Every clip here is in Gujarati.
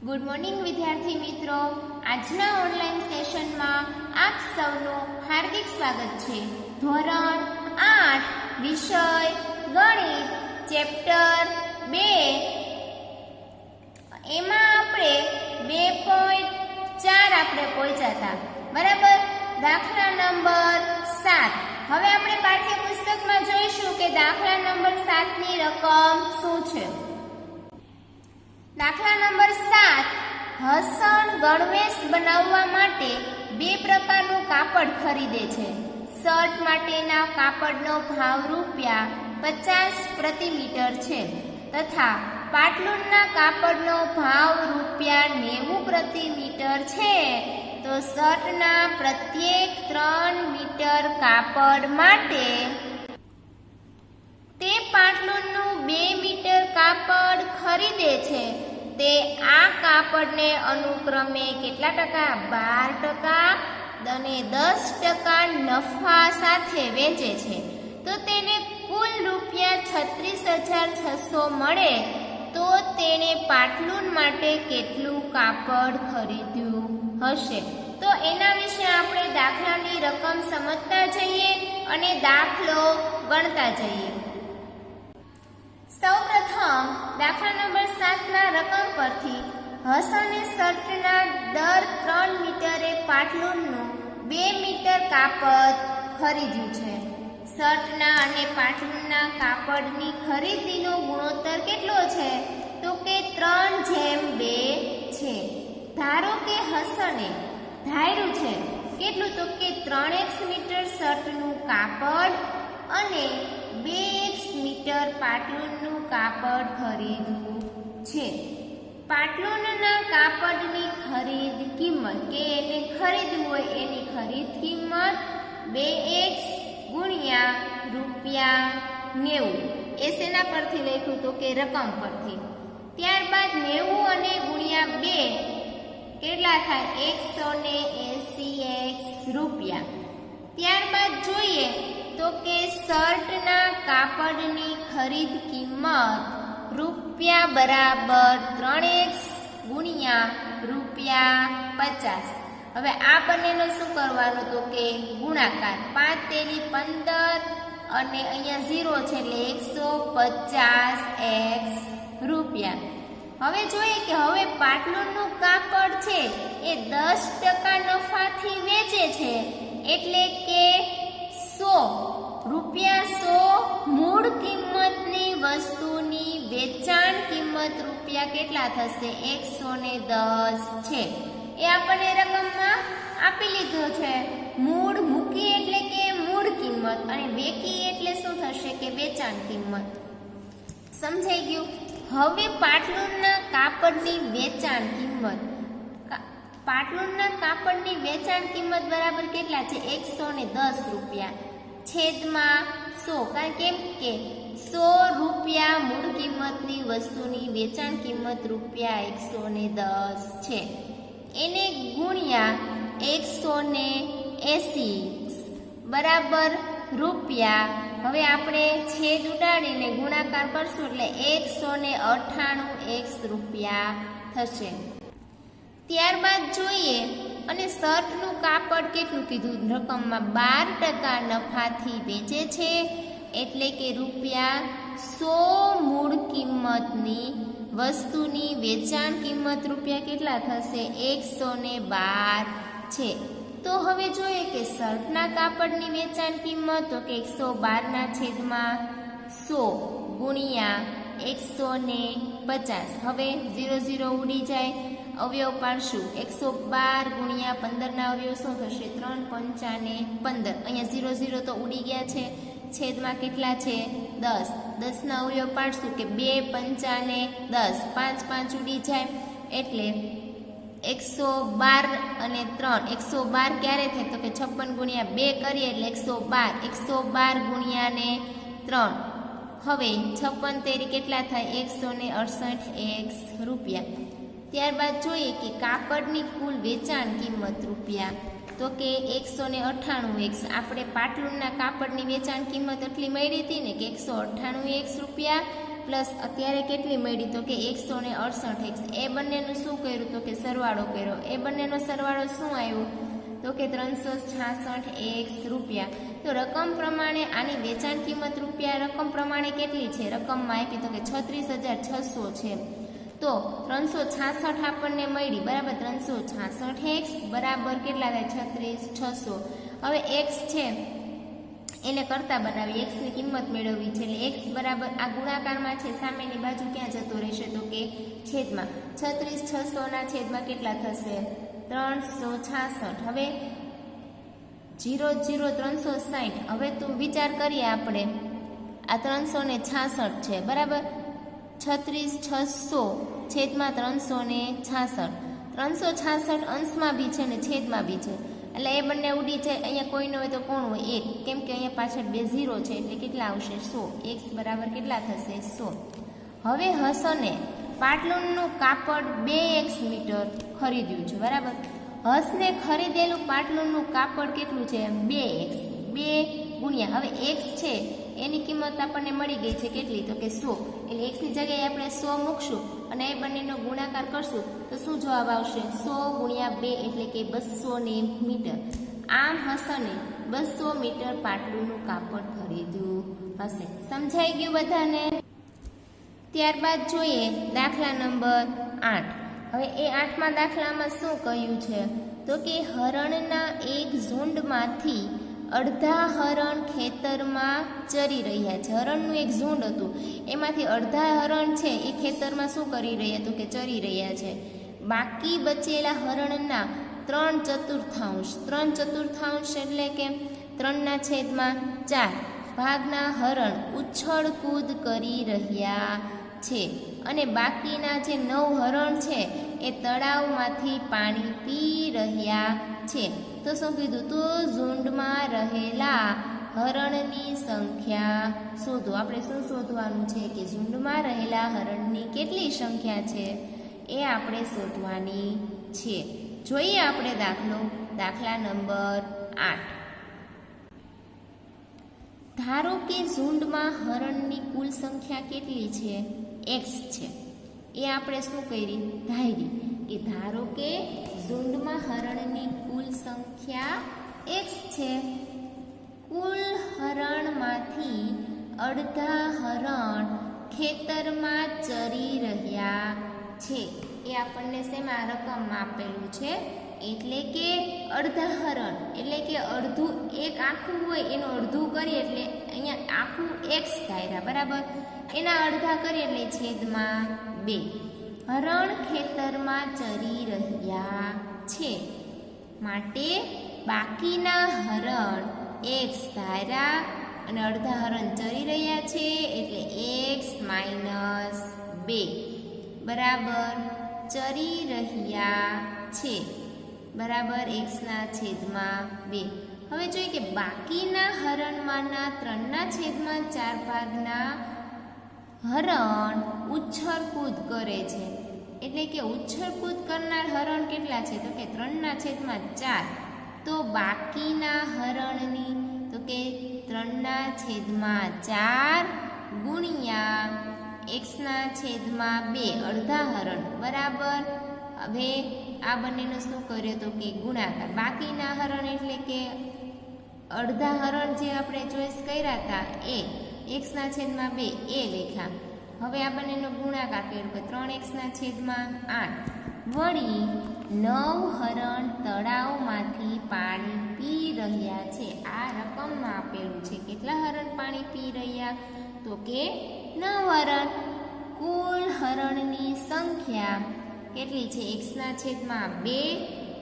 ગુડ મોર્નિંગ વિદ્યાર્થી મિત્રો, આજના ઓનલાઈન સેશનમાં આપ સૌનું હાર્દિક સ્વાગત છે. ધોરણ 8 વિષય ગણિત ચેપ્ટર 2 એમાં આપણે 2.4 આપણે પહોંચ્યા હતા, બરાબર. દાખલા નંબર 7. હવે આપણે પાઠ્યપુસ્તકમાં જોઈશું કે દાખલા નંબર 7 ની રકમ શું છે. દાખલા નંબર 7. હસણ ગણવેશ બનાવવા માટે 2 પ્રકારનું કાપડ ખરીદે છે. શર્ટ માટેના કાપડનો ભાવ ₹50 પ્રતિ મીટર છે તથા પાટલુનના કાપડનો ભાવ ₹90 પ્રતિ મીટર છે. તો શર્ટના પ્રત્યેક 3 મીટર કાપડ માટે તે પાટલુનનું 2 મીટર કાપડ ખરીદે છે. તે આ કાપડને અનુક્રમે કેટલા ટકા? 12% અને 10% નફા સાથે વેચે છે. તો તેને કુલ ₹36,600 મળે. તો તેણે પાટલુન માટે કેટલું કાપડ ખરીદ્યું હશે? તો એના વિશે આપણે દાખલાની રકમ સમજતા જઈએ અને દાખલો ગણતા જઈએ. સૌપ્રથમ દાખલા નંબર 7 ના રકમ પરથી હસણે શર્ટના દર 3 મીટરે પાટલુનનું 2 મીટર કાપડ ખરીદ્યું છે. શર્ટના અને પાટલુનના કાપડની ખરીદીનો ગુણોત્તર કેટલો છે? તો કે 3:2 છે. ધારો કે હસણે ધાર્યું છે કેટલું? તો કે 3x મીટર શર્ટનું કાપડ અને 2x મીટર પાટલુનનું કાપડ ખરીદવું છે. પાટલુનના કાપડની ખરીદ કિંમત કે એને ખરીદવું હોય એની ખરીદ કિંમત 2x ગુણ્યા ₹90. એ શેના પરથી લખ્યું? તો કે રકમ પરથી. ત્યારબાદ 90 અને ગુણ્યા 2 કેટલા થાય? 180x રૂપિયા. ત્યારબાદ જોઈએ તો કે શર્ટના કાપડની ખરીદ કિંમત રૂપિયા બરાબર 3x ગુણ્યા ₹50. હવે આ બંનેનો શું કરવાનું? તો કે ગુણાકાર. 5 તેરી 15 અને અહીંયા 0 છે એટલે 150x રૂપિયા. હવે જોઈએ કે હવે પાટલુનનું કાપડ છે એ 10% નફાથી વેચે છે, એટલે કે ₹100 મૂળ કિંમતની વસ્તુની વેચાણ કિંમત રૂપિયા કેટલા થશે? 110 છે. એ આપણને રકમમાં આપી લીધો છે. મૂળ મૂકી એટલે કે મૂળ કિંમત અને વેકી એટલે શું થશે? કે વેચાણ કિંમત. સમજાઈ ગયું? હવે પાટલુનના કાપડની વેચાણ કિંમત. પાટલુનના કાપડની વેચાણ કિંમત બરાબર કેટલા છે? 110 રૂપિયા છેદમાં 100. કારણ કે ₹100 મૂળ કિંમતની વસ્તુની વેચાણ કિંમત ₹110 છે. એને ગુણ્યા 180 બરાબર રૂપિયા. હવે આપણે છેદ ઉડાડીને ગુણાકાર કરશું એટલે 198x રૂપિયા થશે. ત્યારબાદ જોઈએ અને શર્ટનું કાપડ કેટલું કીધું? રકમમાં 12% નફાથી વેચે છે, એટલે કે ₹100 મૂળ કિંમતની વસ્તુની વેચાણ કિંમત રૂપિયા કેટલા થશે? 112 છે. તો હવે જોઈએ કે શર્ટના કાપડની વેચાણ કિંમત તો કે 112 ના છેદમાં 100 ગુણ્યા 150. હવે 0 ઉડી જાય, અવયવ પાડશું. 112 ગુણ્યા 15 ના અવયવ શું થશે? 3 5 ને 15. અહીંયા 0 તો ઉડી ગયા છે. છેદમાં કેટલા છે? 10. 10 ના અવયવ પાડશું કે 2 5 ને 10. 5 5 ઉડી જાય એટલે 112 અને 3. 112 ક્યારે થાય? તો કે 56 ગુણ્યા 2 કરીએ એટલે 112. 112 ગુણ્યા ને 3. હવે 56 તેરી કેટલા થાય? 168x રૂપિયા. ત્યારબાદ જોઈએ કે કાપડની કુલ વેચાણ કિંમત રૂપિયા. તો કે 198x. આપણે પાટલુનના કાપડની વેચાણ કિંમત એટલી મળી હતી ને કે 198x રૂપિયા પ્લસ અત્યારે કેટલી મળી તો કે 168x. એ બંનેનું શું કર્યું તો કે સરવાળો કર્યો. એ બંનેનો સરવાળો શું આવ્યો તો કે 366x રૂપિયા. તો રકમ પ્રમાણે આની વેચાણ કિંમત રૂપિયા રકમ પ્રમાણે કેટલી છે રકમમાં આપી તો કે 36,600 છે. તો 366 આપણને મળી બરાબર. 366x બરાબર કેટલા થાય 36,600. હવે x છે એને કરતા બનાવી, x ની કિંમત મેળવવી છે એટલે x બરાબર આ ગુણાકારમાં છે સામેની બાજુ ક્યાં જતો રહેશે તો કે છેદમાં. 36,600 ના છેદમાં કેટલા થશે 366. હવે 0 0 360. હવે તું વિચાર કરીએ આપણે આ 366 છે બરાબર. 36,600 છેદમાં 366. 366 અંશમાં બી છે ને છેદમાં બી છે એટલે એ બંને ઉડી જાય. અહીંયા કોઈ ન હોય તો કોણ હોય 1, કેમ કે અહીંયા પાછળ 2 0 છે એટલે કેટલા આવશે 100. x બરાબર કેટલા થશે 100. હવે હસને પાટલુનનું કાપડ 2x મીટર ખરીદ્યું છે બરાબર. હસને ખરીદેલું પાટલુનનું કાપડ કેટલું છે 2x. 2 ગુણ્યા હવે x છે એની કિંમત આપણને મળી ગઈ છે કેટલી તો કે 100. એટલે x ની જગ્યાએ આપણે 100 મૂકશું અને એ બંનેનો ગુણાકાર કરશું તો શું જવાબ આવશે 100 ગુણ્યા 2 એટલે કે 200 મીટર. આમ હસને 200 મીટર પાટલુનું કાપડ ખરીદ્યું હશે. સમજાઈ ગયું બધાને? ત્યારબાદ જોઈએ દાખલા નંબર 8. હવે એ 8મા દાખલામાં શું કહ્યું છે તો કે હરણના એક ઝુંડમાંથી અડધા હરણ ખેતરમાં ચરી રહ્યા છે. હરણનું એક ઝુંડ હતું એમાંથી અડધા હરણ છે એ ખેતરમાં શું કરી રહ્યા તો કે ચરી રહ્યા છે. બાકી બચેલા હરણના 3/4 3/4 એટલે કે 3/4 ભાગના હરણ ઉછળ કૂદ કરી રહ્યા છે અને બાકીના જે 9 હરણ છે એ તળાવમાંથી પાણી પી રહ્યા છે. તો શું કીધું તો ઝુંડમાં રહેલા હરણની સંખ્યા શોધો. આપણે શું શોધવાનું છે કે ઝુંડમાં રહેલા હરણની કેટલી સંખ્યા છે એ આપણે શોધવાની છે. જોઈએ આપણે દાખલા નંબર 8. ધારો કે ઝુંડમાં હરણની કુલ સંખ્યા કેટલી છે x છે. એ આપણે શું કરી ધારી કે ધારો કે ઝુંડમાં હરણની કુલ સંખ્યા x છે. કુલ હરણમાંથી અડધા હરણ ખેતરમાં ચરી રહ્યા છે. એ આપણને શેમાં રકમમાં આપેલું છે એટલે કે અડધા હરણ એટલે કે અડધું એક આખું હોય એનું અડધું કરીએ એટલે અહીંયા આખું x ધાર્યા બરાબર. એના અડધા કરીએ એટલે છેદમાં 2. હરણ ખેતરમાં ચરી રહ્યા છે માટે બાકીના હરણ x ધાર્યા અને અડધા હરણ ચરી રહ્યા છે એટલે x - 2 બરાબર ચરી રહ્યા છે બરાબર x ના છેદમાં 2. હવે જોઈએ કે બાકીના હરણમાંના 3/4 ભાગના હરણ ઉછળકૂદ કરે છે એટલે કે ઉછળકૂદ કરનાર હરણ કેટલા છે તો કે 3/4. તો બાકીના હરણની તો કે 3/4 ગુણ્યા x/2 અડધા હરણ બરાબર. હવે આ બંનેનો શું કર્યો તો કે ગુણાકાર. બાકીના હરણ એટલે કે અડધા હરણ જે આપણે ચોઈસ કર્યા હતા એ x/2 એ લેખા. હવે આ બંનેનો ગુણાકાર કર્યો કે 3x/8 વળી 9 હરણ તળાવમાંથી પાણી પી રહ્યા છે. આ રકમમાં આપેલું છે કેટલા હરણ પાણી પી રહ્યા તો કે 9 હરણ. કુલ હરણની સંખ્યા કેટલી છે x/2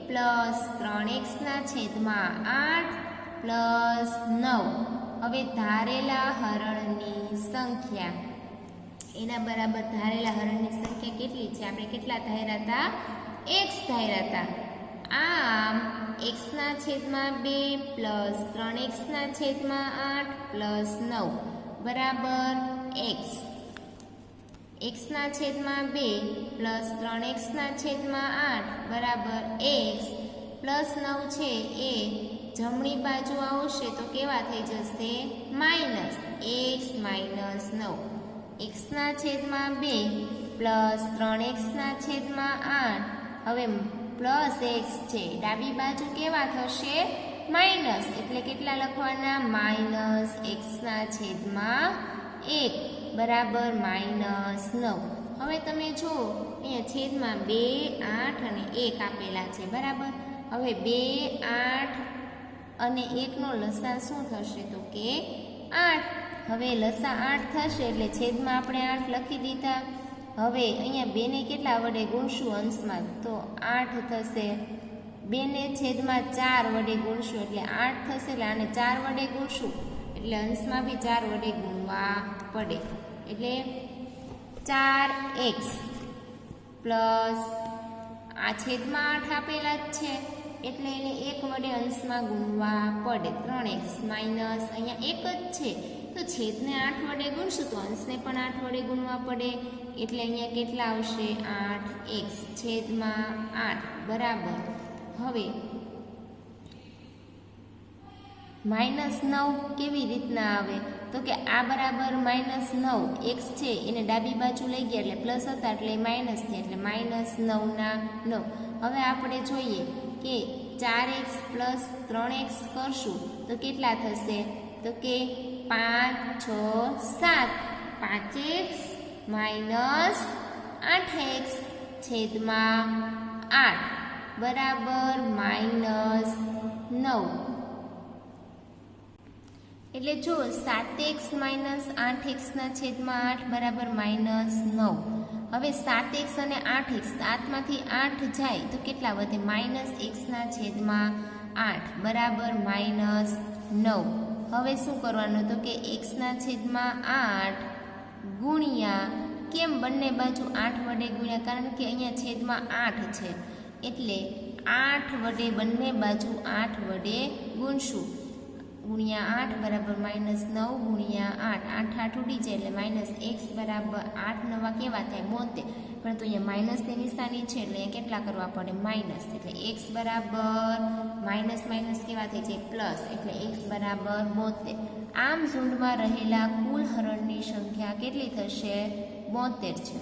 પ્લસ 3x/8 પ્લસ 9. હવે ધારેલા હરણની સંખ્યા એના બરાબર ધારેલા હરણની સંખ્યા કેટલી છે આપણે કેટલા ધાર્યા હતા x ધાર્યા હતા. આમ x/2 પ્લસ 3x/8 પ્લસ 9 બરાબર x. x/2 પ્લસ 3x/8 બરાબર x પ્લસ 9 છે એ જમણી બાજુ આવશે તો કેવા થઈ જશે માઇનસ x - 9. એક્સના છેદમાં 2 પ્લસ 3x ના છેદમાં 8. હવે પ્લસ એક્સ છે, ડાબી બાજુ કેવા થશે? માઇનસ, એટલે કેટલા લખવાના? માઇનસ એક્સના છેદમાં 1 બરાબર -9. હવે તમે જુઓ અહીંયા છેદમાં 2, 8 અને 1 આપેલા છે, બરાબર. હવે 2, 8 અને 1 નો લસા શું થશે? તો કે 8. હવે લસા 8 થશે એટલે છેદમાં આપણે 8 લખી દીધા. હવે અહીંયા 2 ને કેટલા વડે ગુણશું અંશમાં? તો 8 થશે. 2 ને છેદમાં 4 વડે ગુણશું એટલે 8 થશે. એટલે આને 4 વડે ગુણશું એટલે અંશમાં બી 4 વડે ગુણવા પડે. એટલે 4x પ્લસ આ છેદમાં 8 આપેલા જ છે એટલે એને 1 વડે અંશમાં ગુણવા પડે. 3x માઇનસ અહીંયા 1 જ છે તો છેદને 8 વડે ગુણશું તો અંશને પણ 8 વડે ગુણવા પડે. એટલે અહીંયા કેટલા આવશે? 8x છેદમાં 8 બરાબર. હવે -9 કેવી રીતના આવે? તો કે આ બરાબર -9 x છે એને ડાબી બાજુ લઈ ગયા એટલે પ્લસ હતા એટલે માઇનસ થયા એટલે -9 ના 9. હવે આપણે જોઈએ કે 4x પ્લસ 3x કરશું તો કેટલા થશે? તો કે 5, 6, 7. 5x માઇનસ 8x છેદમાં 8 બરાબર -9. એટલે જો 7x માઇનસ 8x ના છેદમાં 8 બરાબર -9. હવે 7x અને 8x 7 માંથી 8 જાય તો કેટલા વધે? -x ના છેદમાં 8 બરાબર -9. હવે શું કરવાનું? તો કે x ના છેદમાં 8 ગુણ્યા, કેમ બંને બાજુ 8 વડે ગુણ્યા? કારણ કે અહીંયા છેદમાં 8 છે એટલે 8 વડે બંને બાજુ 8 વડે ગુણશું. ગુણ્યા 8 બરાબર -9 ગુણ્યા 8. 8 8 ઉડી જાય એટલે -x બરાબર 8 નવા કેવા થાય? 72. પરંતુ અહીંયા માઇનસની નિશાની છે એટલે અહીંયા કેટલા કરવા પડે? માઇનસ. એટલે x બરાબર માઇનસ માઇનસ કેવા થઈ જાય? પ્લસ. એટલે x બરાબર 72. આમ ઝુંડમાં રહેલા કુલ હરણની સંખ્યા કેટલી થશે? 72 છે.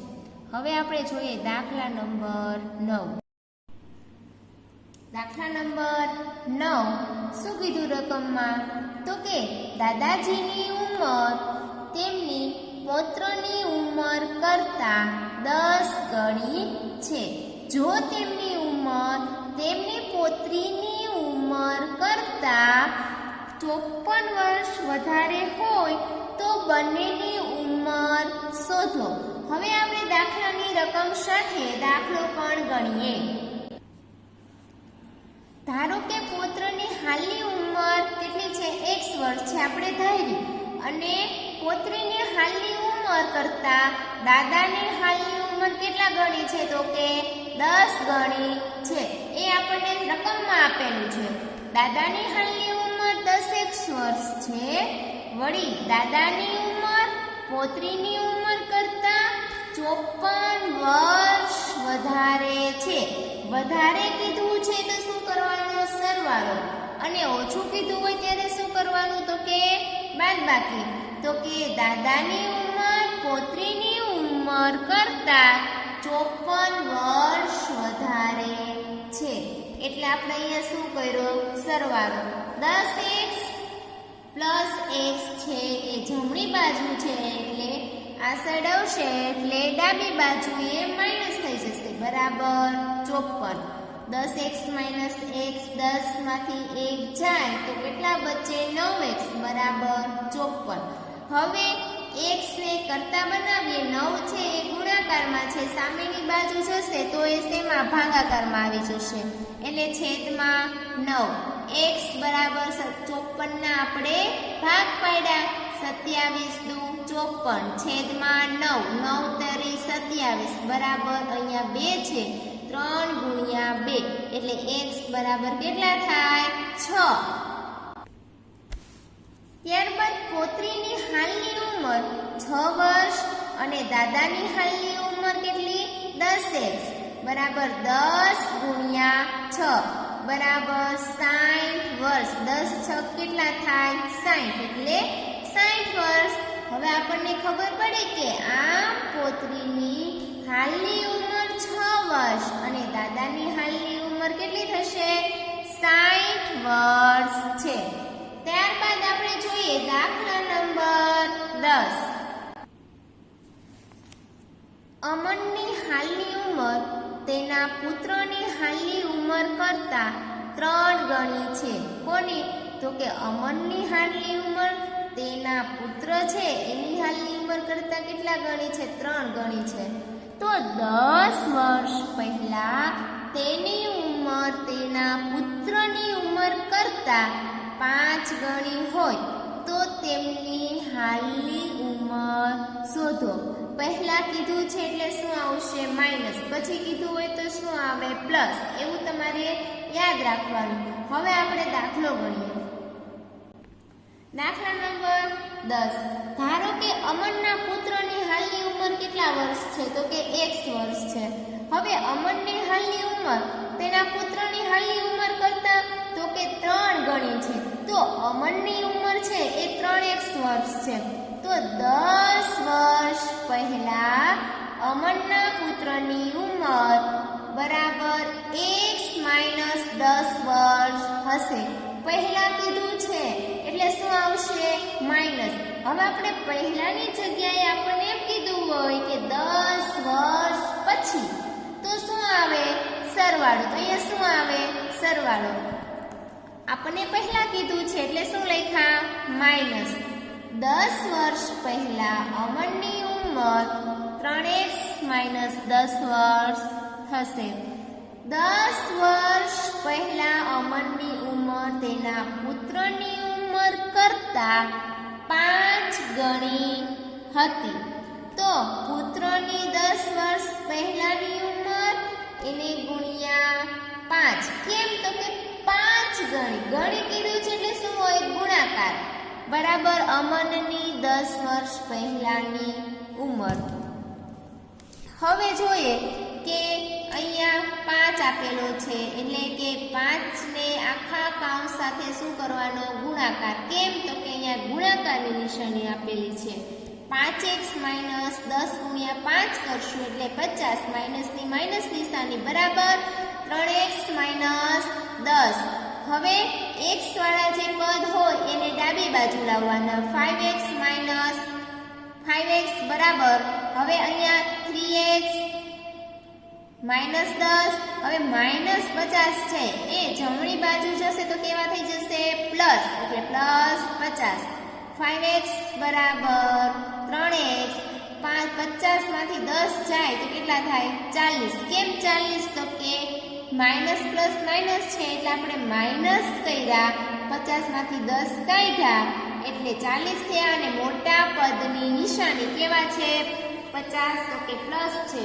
હવે આપણે જોઈએ દાખલા નંબર 9. દાખલા નંબર 9 શું કીધું રકમમાં? તો કે દાદાજીની ઉંમર તેમની પૌત્રની ઉંમર કરતા 10 ગણી છે. જો તેમની ઉંમર તેમની પૌત્રીની ઉંમર કરતા 54 વર્ષ વધારે હોય તો બંનેની ઉંમર શોધો. હવે આપણે દાખલાની રકમ સાથે દાખલો પણ ગણીએ. ધારો કે પૌત્રની હાલની ઉંમર કેટલી છે? x વર્ષ છે આપણે ધારી, અને પૌત્રીની હાલની ઉંમર કરતા દાદાની હાલની ઉંમર કેટલા ગણી છે? તો કે 10 ગણી છે. એ આપણને રકમમાં આપેલું છે. દાદાની હાલની ઉંમર 10x વર્ષ છે, વળી દાદાની ઉંમર પૌત્રીની ઉંમર કરતા 54 વર્ષ વધારે છે. વધારે કીધું છે તો શું કરવાનું? સરવાળો. અને ઓછું કીધું હોય ત્યારે શું કરવાનું? તો કે બાદબાકી. તો કે દાદાની ઉંમર પૌત્રીની ઉંમર કરતા 54 વર્ષ વધારે છે. એટલે આપણે અહીંયા શું કર્યું? સરવાળો. 10x પ્લસ x છે એ જમણી બાજુ છે એટલે આ સાઈડ આવશે એટલે ડાબી બાજુ એ માઇનસ થઈ જશે બરાબર 54. 10x માઇનસ x 10 માંથી 1 જાય તો કેટલા બચે? 9x બરાબર 54. હવે x ને કરતા બનાવીએ. 9 છે એ ગુણાકારમાં છે, સામેની બાજુ જશે તો એ શેમાં? ભાગાકારમાં આવી જશે એટલે છેદમાં 9. x બરાબર 54 ના આપણે ભાગ પાડ્યા. 27 દુ 54 છેદમાં 9. 9 તરી 27 બરાબર અહીંયા 2 છે. 3 ગુણ્યા 2 એટલે x બરાબર કેટલા થાય? 6. ત્યારબાદ પૌત્રીની હાલની ઉંમર 6 વર્ષ અને દાદાની હાલની ઉંમર કેટલી? 10x બરાબર 10 ગુણ્યા 6 બરાબર 60 વર્ષ. 10 6 કેટલા થાય? 60 એટલે 60 વર્ષ. હવે આપણને ખબર પડે કે આ પોત્રીની હાલની ઉંમર 6 વર્ષ અને દાદાની હાલની ઉંમર કેટલી થશે? 60 વર્ષ છે. ત્યારબાદ આપણે જોઈએ દાખલા નંબર 10. અમનની હાલની ઉંમર તેના પુત્રની હાલની ઉંમર કરતા 3 ગણી છે. કોની? તો કે અમનની હાલની ઉંમર તેના પુત્ર છે એની હાલની ઉંમર કરતા કેટલા ગણી છે? 3 ગણી છે. તો 10 વર્ષ પહેલા તેની ઉંમર તેના પુત્રની ઉંમર કરતા 5 ગણી હોય તો તેમની હાલની ઉંમર શોધો. પહેલા કીધું છે એટલે શું આવશે? માઇનસ. પછી કીધું હોય તો શું આવે? પ્લસ. એવું તમારે યાદ રાખવાનું. હવે આપણે દાખલો ગણીએ. દાખલા નંબર 10. ધારો કે અમનના પુત્રની હાલની ઉંમર કેટલા વર્ષ છે? તો કે x વર્ષ છે. હવે અમનની હાલની ઉંમર તેના પુત્રની હાલની ઉંમર કરતા તો કે 3 ગણી છે. તો અમનની ઉંમર છે એ 3x વર્ષ છે. તો 10 વર્ષ પહેલા અમનના પુત્રની ઉંમર બરાબર x માઇનસ 10 વર્ષ હશે. પહેલા કીધું છે એટલે શું આવશે? માઇનસ. હવે આપણે પહેલાની જગ્યાએ આપણને એમ કીધું હોય કે 10 વર્ષ પછી તો શું આવે? સરવાળો. તો અહીંયા શું આવે? સરવાળો. આપણને પહેલા કીધું છે એટલે શું લખ્યા? માઇનસ. 10 વર્ષ પહેલા અમનની ઉંમર 3x માઇનસ 10 વર્ષ થશે. 10 વર્ષ પહેલા અમનની ઉંમર તેના પુત્રની ઉંમર કરતા 5 ગણી હતી. તો પુત્રની 10 વર્ષ પહેલાની ઉંમર એને ગુણ્યા 5. કેમ? તો કે 5 ગણી. ગણી કીધું છે એટલે શું હોય? ગુણાકાર. બરાબર અમનની 10 વર્ષ પહેલાની ઉંમર. હવે જોઈએ કે અહીંયા 5 આપેલો છે એટલે કે 5 ને આખા કૌંસ સાથે શું કરવાનો? ગુણાકાર. કેમ? તો કે અહીંયા ગુણાકારની નિશાની આપેલી છે. 5x માઇનસ 10 ગુણ્યા 5 કરશું એટલે 50. માઇનસની માઇનસ નિશાની બરાબર 3x માઇનસ 10. હવે x વાળા જે પદ હોય એને ડાબી બાજુ લાવવાના. 5x માઇનસ 5x બરાબર હવે અહીંયા 3x માઇનસ 10. હવે માઇનસ 50 છે એ જમણી બાજુ જશે તો કેવા થઈ જશે? પ્લસ. એટલે પ્લસ 50. 5x બરાબર 3x. 50 માંથી 10 જાય તો કેટલા થાય? 40. કેમ 40? તો કે માઇનસ પ્લસ માઇનસ છે એટલે આપણે માઇનસ કર્યા. 50 માંથી 10 કાઢ્યા એટલે 40 થયા અને મોટા પદની નિશાની કેવા છે? 50. તો કે પ્લસ છે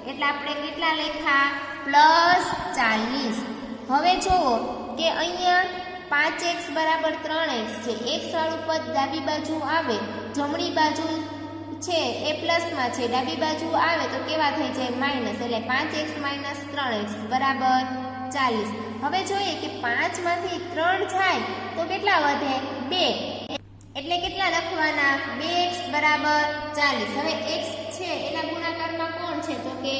એટલે આપણે કેટલા લખ્યા? પ્લસ 40. હવે જુઓ કે અહીંયા 5x બરાબર 3x છે. x વાળું પદ ડાબી બાજુ આવે, જમણી બાજુ છે એ પ્લસમાં છે, ડાબી બાજુ આવે તો કેવા થઈ જાય? માઇનસ. એટલે 5x માઇનસ 3x બરાબર 40. હવે જોઈએ કે 5 માંથી 3 જાય તો કેટલા વધે? 2. એટલે કેટલા લખવાના? 2x બરાબર 40. હવે x છે એના ગુણાકારમાં કોણ છે? તો કે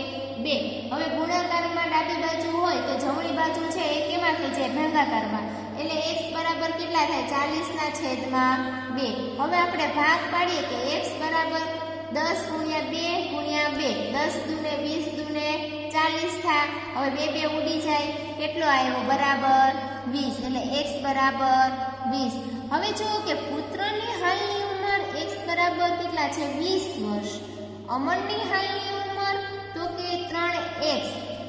2. હવે ગુણાકારમાં ડાબી બાજુ હોય તો જમણી બાજુ છે એ કેમાં થઈ જાય? ભાગાકારમાં. એટલે x બરાબર કેટલા થાય? 40 ના છેદમાં 2. હવે આપણે ભાગ પાડીએ કે x બરાબર 10 ગુણ્યા 2 ગુણ્યા 2. 10 દૂને 20 દૂને 40 થાય. હવે 2 2 ઉડી જાય. કેટલો આવ્યો? બરાબર 20. એટલે x બરાબર 20. હવે જુઓ કે પુત્રની હાલની ઉંમર x બરાબર કેટલા છે? 20 વર્ષ. અમનની હાલની ઉંમર તો કે 3x.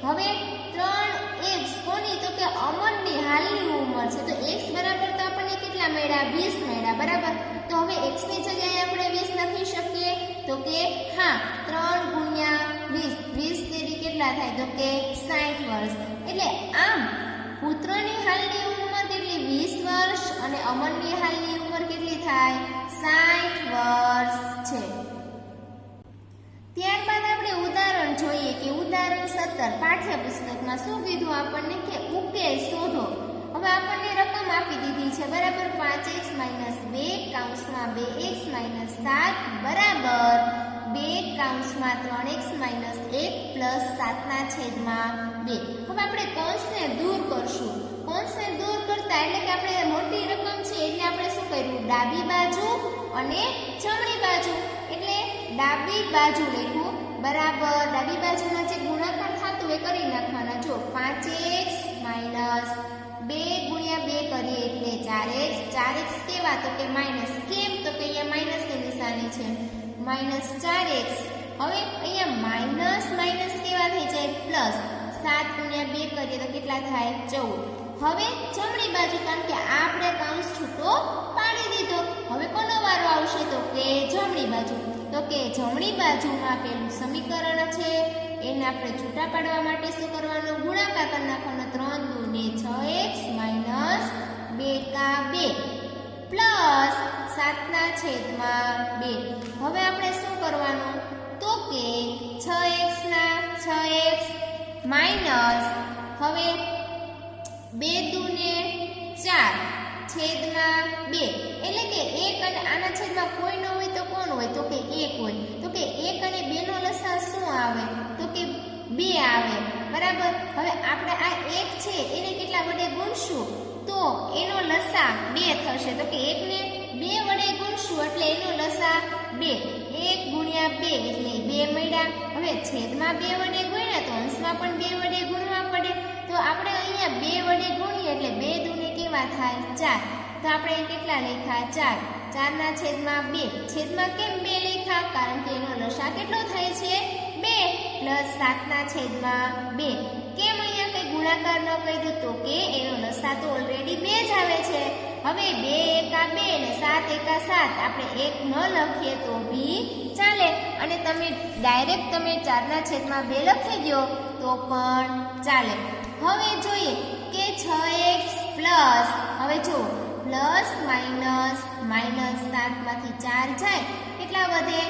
હવે 3x કોની? તો કે અમનની હાલની ઉંમર છે. તો x બરાબર તો આપણને કેટલા મળ્યા? 20 મળ્યા. બરાબર. તો હવે x ની જગ્યાએ આપણે 20 લખી શકીએ? તો કે હા, 3 ગુણ્યા 20. 20 તેરી કેટલા થાય? તો કે 60 વર્ષ. એટલે આમ પુત્રની હાલની ઉંમર કેટલી? 20 વર્ષ અને અમનની હાલની ઉંમર કેટલી થાય? 60 વર્ષ છે. ત્યારબાદ આપણે ઉદાહરણ જોઈએ કે ઉદાહરણ 17 પાઠ્યપુસ્તકમાં શું કીધું આપણને? કે ઉકેલ શોધો. હવે આપણને રકમ આપી દીધી છે બરાબર 5x માઇનસ 2 કૌંસમાં 2x માઇનસ 7 બરાબર 2 કૌંસમાં 3x માઇનસ 1 પ્લસ 7 ના છેદમાં 2. હવે આપણે કૌંસને દૂર કરશું. કૌંસને દૂર કરતા એટલે કે આપણે મોટી રકમ છે એટલે આપણે શું કર્યું, ડાબી બાજુ અને જમણી બાજુ. એટલે ડાબી બાજુ લખ્યું બરાબર ડાબી બાજુમાં જે ગુણાકાર થતું એ કરી નાખવાના. જો 5x માઇનસ 2 ગુણ્યા 2 કરીએ એટલે 4x. 4x કેવા તો કે માઇનસ. કેમ તો કે અહીંયા માઇનસની નિશાની છે, માઇનસ 4x. હવે અહીંયા માઇનસ માઇનસ કેવા થઈ જાય, પ્લસ. 7 ગુણ્યા 2 કરીએ તો કેટલા થાય, 14. હવે જમણી બાજુ, કારણ કે આપણે કૌંસ છૂટો પાડી દીધો. હવે કોનો વારો આવશે તો કે જમણી બાજુ. તો કે જમણી બાજુમાં પેલું સમીકરણ છે એને આપણે છૂટા પાડવા માટે શું કરવાનું, ગુણાકાર કરી નાખવાનો. 3 દૂને 6x માઇનસ 2 પ્લસ 7 ના છેદમાં 2. હવે આપણે શું કરવાનું તો કે 6x ના 6x માઇનસ હવે 2 દૂને 4 છેદમાં 2. એટલે કે 1 અને આના છેદમાં કોઈ ન હોય તો કોણ હોય તો કે 1 હોય. તો કે 1 અને 2 નો લસાઅ શું આવે તો કે 2 આવે બરાબર. હવે આપણે આ 1 છે એને કેટલા વડે ગુણશું તો એનો લસાઅ 2 થશે. તો કે 1 ને 2 વડે ગુણશું એટલે એનો લસાઅ 2. 1 ગુણ્યા 2 એટલે 2 મળ્યા. હવે છેદમાં 2 વડે ગુણ્યા તો અંશમાં પણ 2 વડે ગુણવા પડે. તો આપણે અહીંયા 2 વડે ગુણીએ એટલે 2 દૂને કેવા થાય 4. તો આપણે કેટલા લખ્યા 4. 4 ના છેદમાં 2. છેદમાં કેમ 2 લખ્યા, કારણ કે એનો લસાઅ કેટલો થાય છે 2 પ્લસ 7 ના છેદમાં 2. કેમ અહીંયા કઈ ગુણાકાર ન કર્યું તો કે એનો લસાઅ તો ઓલરેડી 2 જ આવે છે. હવે 2 એકા 2 ને 7 એકા 7 આપણે 1 ન લખીએ તો બી ચાલે. અને તમે ડાયરેક્ટ તમે 4 ના છેદમાં 2 લખી દો તો પણ ચાલે. હવે જોઈએ કે 6x પ્લસ, હવે જો પ્લસ માઇનસ માઇનસ 7 માંથી 4 જાય કેટલા વધે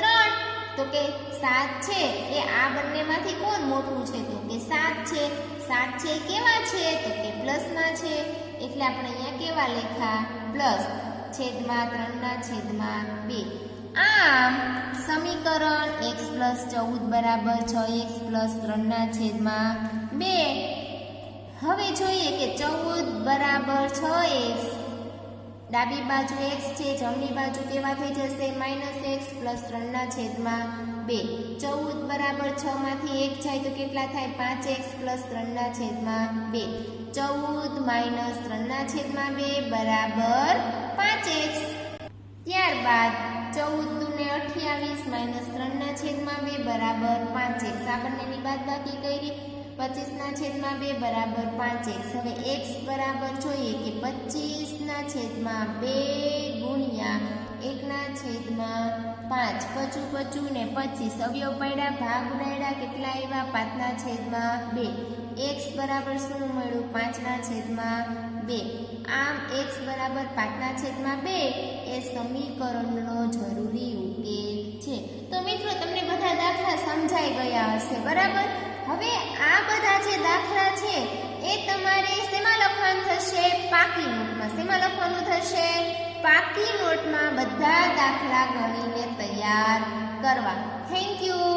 3. તો કે 7 છે એ આ બંનેમાંથી કોણ મોટું છે તો કે 7 છે. 7 છે કેવા છે તો કે પ્લસમાં છે એટલે આપણે અહીંયા કેવા લખ્યા પ્લસ છેદમાં 3 ના છેદમાં 2. આમ સમીકરણ x પ્લસ 14 બરાબર 6x પ્લસ 3 ના છેદમાં 2. હવે જોઈએ કે 14 બરાબર 6x, ડાબી બાજુ x છે, જમણી બાજુ કેવા થઈ જશે માઇનસ x પ્લસ 3 ના છેદમાં 2. 14 બરાબર 6 માંથી 1 જાય તો કેટલા થાય 5x પ્લસ 3 ના છેદમાં 2. 14 માઇનસ 3 ના છેદમાં 2 બરાબર 5x. ત્યારબાદ 14 દૂને 28 માઇનસ 3 ના છેદમાં 2 બરાબર 5x. આ બંનેની બાદબાકી કરી 25 ના છેદમાં 2 બરાબર 5x. હવે x બરાબર જોઈએ કે 25 ના છેદમાં 2 ગુણ્યા 1 ના છેદમાં 5. 55 ને 25 અવયવ પડ્યા, ભાગ ઉડાડ્યા, કેટલા આવ્યા 5 ના છેદમાં 2. x બરાબર શું મળ્યું 5 ના છેદમાં 2. આમ x બરાબર 5 ના છેદમાં 2 એ સમીકરણનો જરૂરી ઉકેલ છે. તો મિત્રો તમને બધા દાખલા સમજાઈ ગયા હશે બરાબર. હવે આ બધા જે દાખલા છે એ તમારે શેમાં લખવાનું થશે પાકી નોટમાં. શેમાં લખવાનું થશે પાકી નોટમાં બધા દાખલા ગણીને તૈયાર કરવા. Thank you.